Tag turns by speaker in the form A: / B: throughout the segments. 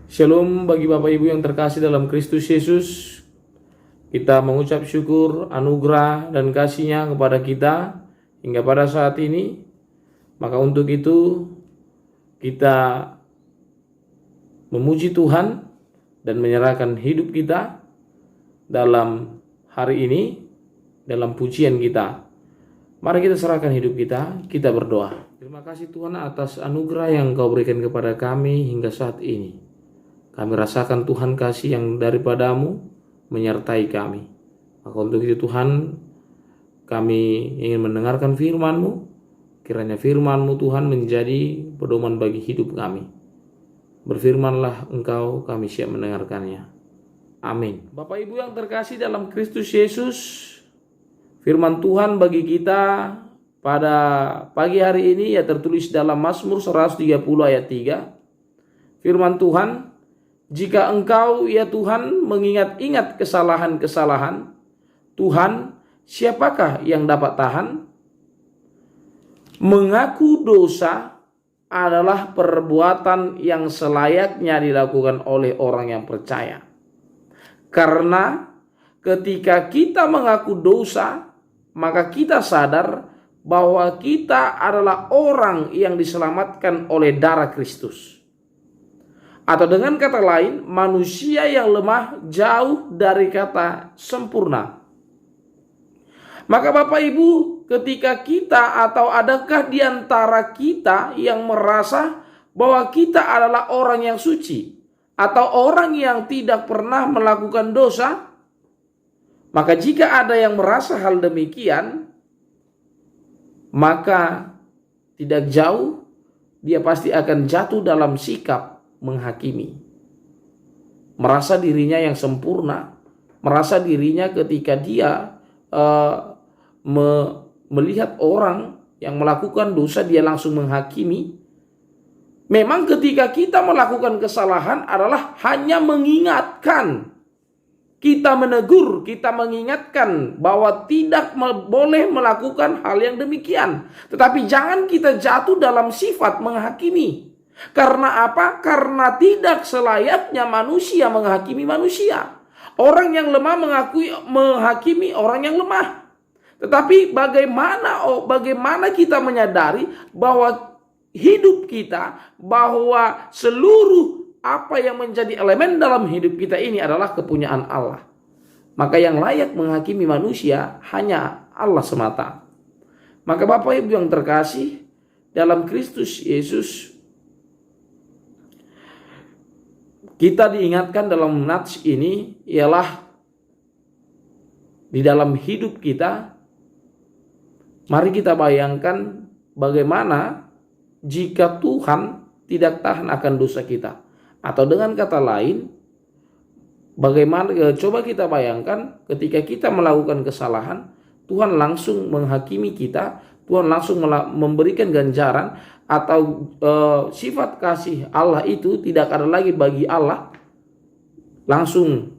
A: Shalom bagi Bapak Ibu yang terkasih dalam Kristus Yesus. Kita mengucap syukur, anugerah, dan kasih-Nya kepada kita hingga pada saat ini. Maka untuk itu kita memuji Tuhan dan menyerahkan hidup kita dalam hari ini, dalam pujian kita. Mari kita serahkan hidup kita berdoa. Terima kasih Tuhan atas anugerah yang Kau berikan kepada kami hingga saat ini. Kami rasakan Tuhan kasih yang daripada-Mu menyertai kami. Maka untuk itu Tuhan, kami ingin mendengarkan firman-Mu. Kiranya firman-Mu Tuhan menjadi pedoman bagi hidup kami. Berfirmanlah Engkau, kami siap mendengarkannya. Amin. Bapak Ibu yang terkasih dalam Kristus Yesus, firman Tuhan bagi kita pada pagi hari ini ya tertulis dalam Mazmur 130 ayat 3. Firman Tuhan, jika Engkau ya Tuhan mengingat-ingat kesalahan-kesalahan, Tuhan, siapakah yang dapat tahan? Mengaku dosa adalah perbuatan yang selayaknya dilakukan oleh orang yang percaya. Karena ketika kita mengaku dosa, maka kita sadar bahwa kita adalah orang yang diselamatkan oleh darah Kristus. Atau dengan kata lain, manusia yang lemah jauh dari kata sempurna. Maka Bapak Ibu, ketika kita atau adakah di antara kita yang merasa bahwa kita adalah orang yang suci atau orang yang tidak pernah melakukan dosa, maka jika ada yang merasa hal demikian, maka tidak jauh dia pasti akan jatuh dalam sikap menghakimi, merasa dirinya yang sempurna, merasa dirinya ketika dia melihat orang yang melakukan dosa dia langsung menghakimi. Memang ketika kita melakukan kesalahan adalah hanya mengingatkan, kita menegur, kita mengingatkan bahwa tidak boleh melakukan hal yang demikian. Tetapi jangan kita jatuh dalam sifat menghakimi. Karena apa? Karena tidak selayaknya manusia menghakimi manusia. Orang yang lemah menghakimi orang yang lemah. Tetapi bagaimana kita menyadari bahwa hidup kita, bahwa seluruh apa yang menjadi elemen dalam hidup kita ini adalah kepunyaan Allah. Maka yang layak menghakimi manusia hanya Allah semata. Maka Bapak Ibu yang terkasih dalam Kristus Yesus, kita diingatkan dalam nats ini ialah di dalam hidup kita, mari kita bayangkan bagaimana jika Tuhan tidak tahan akan dosa kita. Atau dengan kata lain, bagaimana coba kita bayangkan ketika kita melakukan kesalahan, Tuhan langsung menghakimi kita, Tuhan langsung memberikan ganjaran, atau sifat kasih Allah itu tidak ada lagi bagi Allah, langsung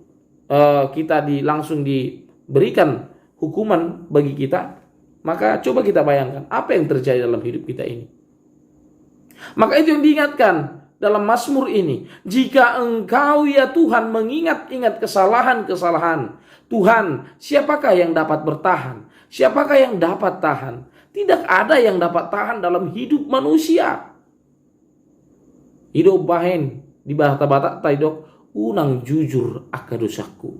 A: langsung diberikan hukuman bagi kita. Maka coba kita bayangkan apa yang terjadi dalam hidup kita ini. Maka itu yang diingatkan dalam Mazmur ini. Jika Engkau ya Tuhan mengingat-ingat kesalahan-kesalahan, Tuhan, siapakah yang dapat bertahan? Siapakah yang dapat tahan? Tidak ada yang dapat tahan dalam hidup manusia. Hidup bahen di bata-bata taidok unang jujur akadosaku.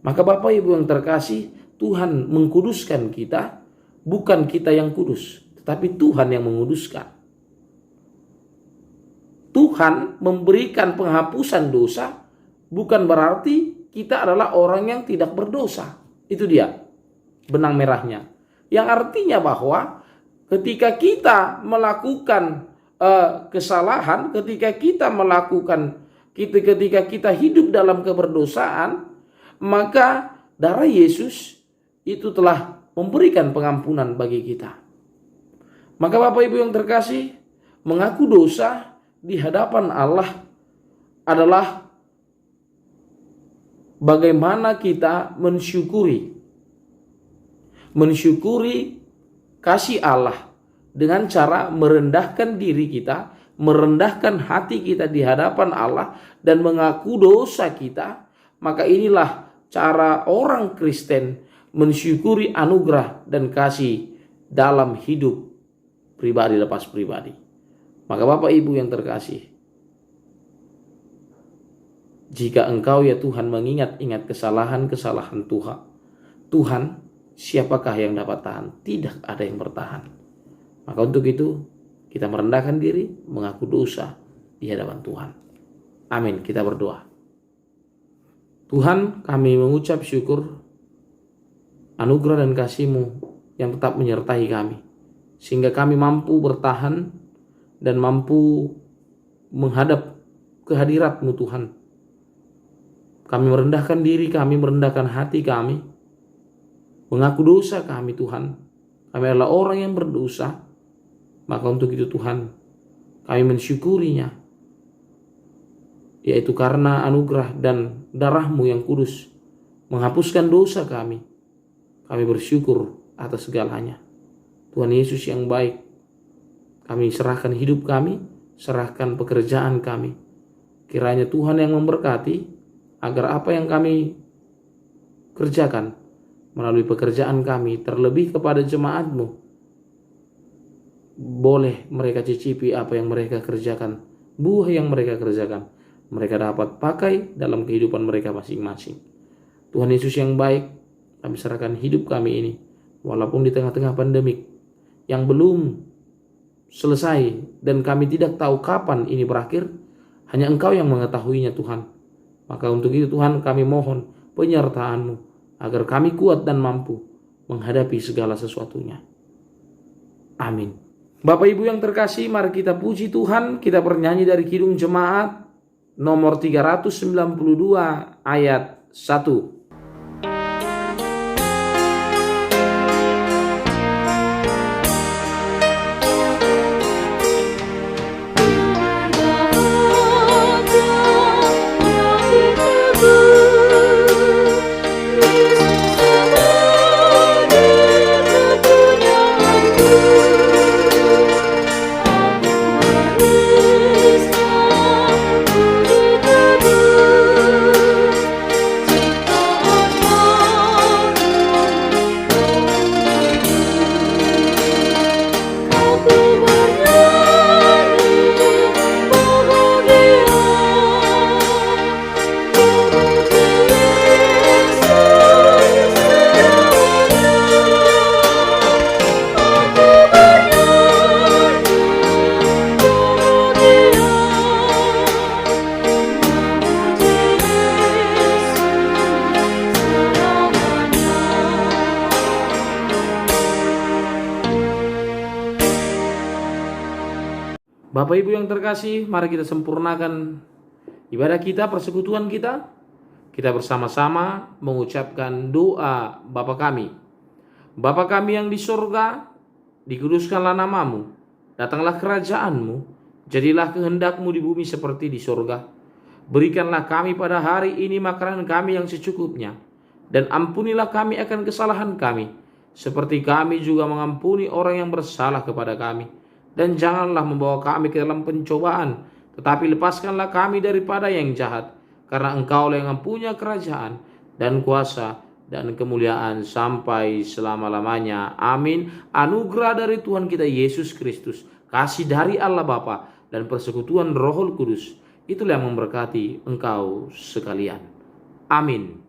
A: Maka Bapak Ibu yang terkasih, Tuhan mengkuduskan kita, bukan kita yang kudus, tetapi Tuhan yang menguduskan. Tuhan memberikan penghapusan dosa, bukan berarti kita adalah orang yang tidak berdosa. Itu dia benang merahnya. Yang artinya bahwa ketika kita melakukan kesalahan, ketika kita hidup dalam keberdosaan, maka darah Yesus itu telah memberikan pengampunan bagi kita. Maka Bapak Ibu yang terkasih, mengaku dosa di hadapan Allah adalah bagaimana kita mensyukuri kasih Allah dengan cara merendahkan diri kita, merendahkan hati kita di hadapan Allah dan mengaku dosa kita, maka inilah cara orang Kristen mensyukuri anugerah dan kasih dalam hidup pribadi lepas pribadi. Maka Bapak Ibu yang terkasih, jika engkau ya Tuhan mengingat-ingat kesalahan-kesalahan Tuhan, siapakah yang dapat tahan? Tidak ada yang bertahan. Maka untuk itu kita merendahkan diri, mengaku dosa di hadapan Tuhan. Amin. Kita berdoa. Tuhan, kami mengucap syukur anugerah dan kasih-Mu yang tetap menyertai kami, sehingga kami mampu bertahan dan mampu menghadap kehadirat-Mu Tuhan. Kami merendahkan diri, kami merendahkan hati kami, mengaku dosa kami Tuhan. Kami adalah orang yang berdosa. Maka untuk itu Tuhan, kami mensyukurinya, yaitu karena anugerah dan darah-Mu yang kudus menghapuskan dosa kami. Kami bersyukur atas segalanya. Tuhan Yesus yang baik, kami serahkan hidup kami, serahkan pekerjaan kami. Kiranya Tuhan yang memberkati, agar apa yang kami kerjakan melalui pekerjaan kami, terlebih kepada jemaat-Mu, boleh mereka cicipi apa yang mereka kerjakan, buah yang mereka kerjakan, mereka dapat pakai dalam kehidupan mereka masing-masing. Tuhan Yesus yang baik, kami serahkan hidup kami ini, walaupun di tengah-tengah pandemik yang belum selesai dan kami tidak tahu kapan ini berakhir, hanya Engkau yang mengetahuinya Tuhan. Maka untuk itu Tuhan, kami mohon penyertaan-Mu agar kami kuat dan mampu menghadapi segala sesuatunya. Amin. Bapak Ibu yang terkasih, mari kita puji Tuhan. Kita bernyanyi dari Kidung Jemaat nomor 392 ayat 1. Bapak Ibu yang terkasih, mari kita sempurnakan ibadah kita, persekutuan kita. Kita bersama-sama mengucapkan doa Bapa kami. Bapa kami yang di surga, dikuduskanlah nama-Mu, datanglah kerajaan-Mu, jadilah kehendak-Mu di bumi seperti di surga. Berikanlah kami pada hari ini makanan kami yang secukupnya, dan ampunilah kami akan kesalahan kami, seperti kami juga mengampuni orang yang bersalah kepada kami. Dan janganlah membawa kami ke dalam pencobaan, tetapi lepaskanlah kami daripada yang jahat. Karena Engkau yang mempunyai kerajaan dan kuasa dan kemuliaan sampai selama-lamanya. Amin. Anugerah dari Tuhan kita Yesus Kristus, kasih dari Allah Bapa, dan persekutuan Roh Kudus, itulah yang memberkati engkau sekalian. Amin.